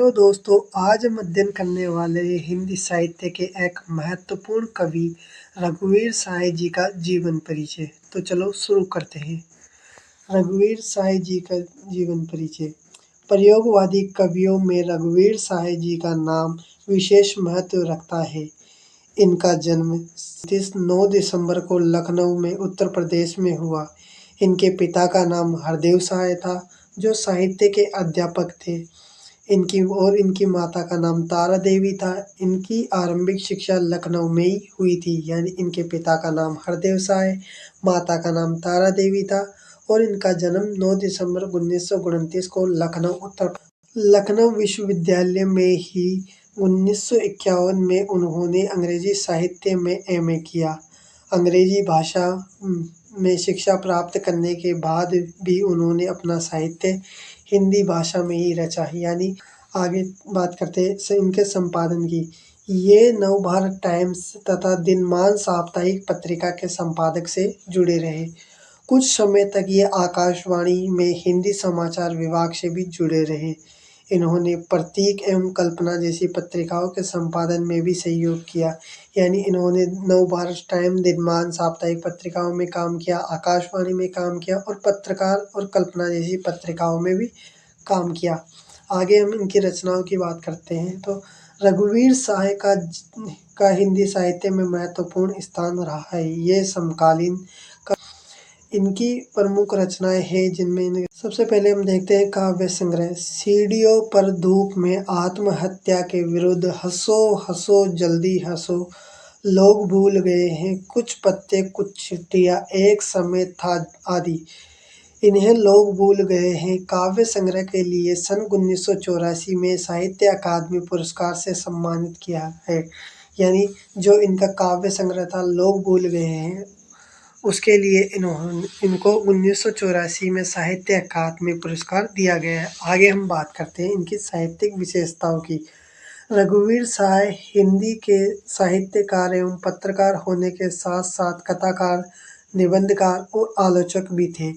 Hello दोस्तों, आज हम अध्ययन करने वाले हिंदी साहित्य के एक महत्वपूर्ण कवि रघुवीर साय जी का जीवन परिचय। तो चलो शुरू करते हैं। रघुवीर साय जी का जीवन परिचय। प्रयोगवादी कवियों में रघुवीर साय जी का नाम विशेष महत्व रखता है। इनका जन्म 9 दिसंबर को लखनऊ में उत्तर प्रदेश में हुआ। इनके पिता का नाम हरदेव साय था, जो साहित्य के अध्यापक थे। इनकी माता का नाम तारा देवी था। इनकी आरंभिक शिक्षा लखनऊ में ही हुई थी। यानी इनके पिता का नाम हरदेव साय, माता का नाम तारा देवी था और इनका जन्म 9 दिसंबर 1929 को लखनऊ विश्वविद्यालय में ही 1951 में उन्होंने अंग्रेजी साहित्य में एमए किया। अंग्रेजी भाषा में शिक्षा प्राप्त करने के बाद भी उन्होंने अपना साहित्य हिंदी भाषा में ही रचा। यानी आगे बात करते हैं इनके संपादन की। ये नवभारत टाइम्स तथा दिनमान साप्ताहिक पत्रिका के संपादक से जुड़े रहे। कुछ समय तक ये आकाशवाणी में हिंदी समाचार विभाग से भी जुड़े रहे। इन्होंने प्रतीक एवं कल्पना जैसी पत्रिकाओं के संपादन में भी सहयोग किया। यानी इन्होंने नवभारत टाइम, दिनमान साप्ताहिक पत्रिकाओं में काम किया, आकाशवाणी में काम किया और पत्रकार और कल्पना जैसी पत्रिकाओं में भी काम किया। आगे हम इनकी रचनाओं की बात करते हैं। तो रघुवीर साय का हिंदी साहित्य में महत्वपूर्ण स्थान रहा है। ये समकालीन इनकी प्रमुख रचनाएं हैं, जिनमें सबसे पहले हम देखते हैं काव्य संग्रह। सीढ़ियों पर धूप में आत्महत्या के विरुद्ध हंसो हंसो जल्दी हंसो, लोग भूल गए हैं कुछ पत्ते कुछ चिट्ठियां, एक समय था आदि। इन्हें लोग भूल गए हैं काव्य संग्रह के लिए सन 1984 में साहित्य अकादमी पुरस्कार से सम्मानित किया है। यानी जो इनका काव्य संग्रह था लोग भूल गए हैं, उसके लिए इनको 1984 में साहित्य अकादमी पुरस्कार दिया गया है। आगे हम बात करते हैं इनकी साहित्यिक विशेषताओं की। रघुवीर साय हिंदी के साहित्यकार एवं पत्रकार होने के साथ साथ कथाकार, निबंधकार और आलोचक भी थे।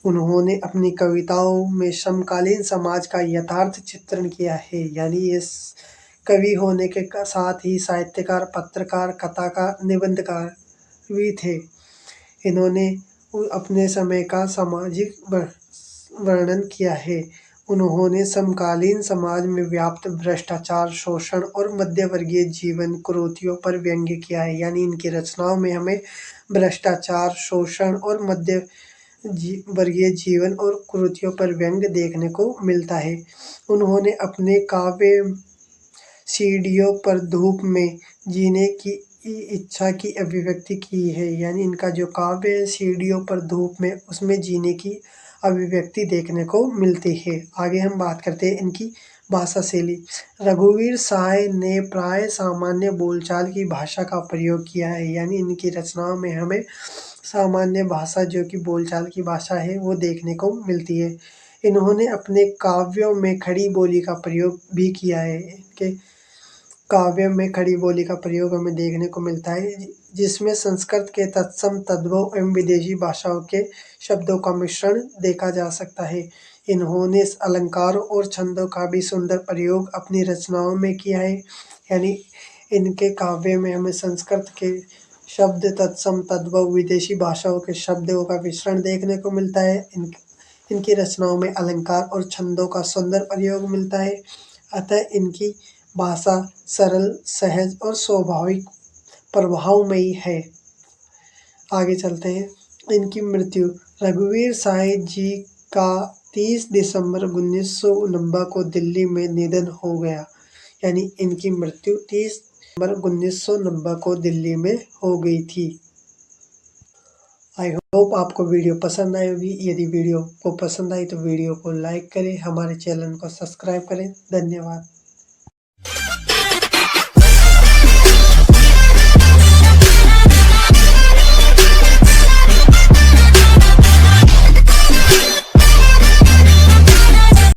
उन्होंने अपनी कविताओं में समकालीन समाज का यथार्थ चित्रण किया है। यानी ये कवि होने के साथ ही साहित्यकार, पत्रकार, कथाकार, निबंधकार भी थे। इन्होंने अपने समय का सामाजिक वर्णन किया है। उन्होंने समकालीन समाज में व्याप्त भ्रष्टाचार, शोषण और मध्यवर्गीय जीवन कुरीतियों पर व्यंग्य किया है। यानी इनकी रचनाओं में हमें भ्रष्टाचार, शोषण और वर्गीय जीवन और कुरीतियों पर व्यंग्य देखने को मिलता है। उन्होंने अपने काव्य सीढ़ियों पर धूप में जीने की इच्छा की अभिव्यक्ति की है। यानी इनका जो काव्य है सीढ़ियों पर धूप में, उसमें जीने की अभिव्यक्ति देखने को मिलती है। आगे हम बात करते हैं इनकी भाषा शैली। रघुवीर साय ने प्राय सामान्य बोलचाल की भाषा का प्रयोग किया है। यानी इनकी रचनाओं में हमें सामान्य भाषा, जो कि बोलचाल की भाषा है, वो देखने को मिलती है। इन्होंने अपने काव्यों में खड़ी बोली का प्रयोग भी किया है। इनके काव्य में खड़ी बोली का प्रयोग हमें देखने को मिलता है, जिसमें संस्कृत के तत्सम, तद्भव एवं विदेशी भाषाओं के शब्दों का मिश्रण देखा जा सकता है। इन्होंने अलंकारों और छंदों का भी सुंदर प्रयोग अपनी रचनाओं में किया है। यानी इनके काव्य में हमें संस्कृत के शब्द, तत्सम, तद्भव, विदेशी भाषाओं के शब्दों का मिश्रण देखने को मिलता है। इनकी रचनाओं में अलंकार और छंदों का सुंदर प्रयोग मिलता है। अतः इनकी भाषा सरल, सहज और स्वाभाविक प्रभावमयी है। आगे चलते हैं इनकी मृत्यु। रघुवीर साय जी का 30 दिसंबर 1990 को दिल्ली में निधन हो गया। यानी इनकी मृत्यु 30 दिसंबर 1990 को दिल्ली में हो गई थी। आई होप आपको वीडियो पसंद आई होगी। यदि वीडियो को पसंद आई तो वीडियो को लाइक करें, हमारे चैनल को सब्सक्राइब करें। धन्यवाद।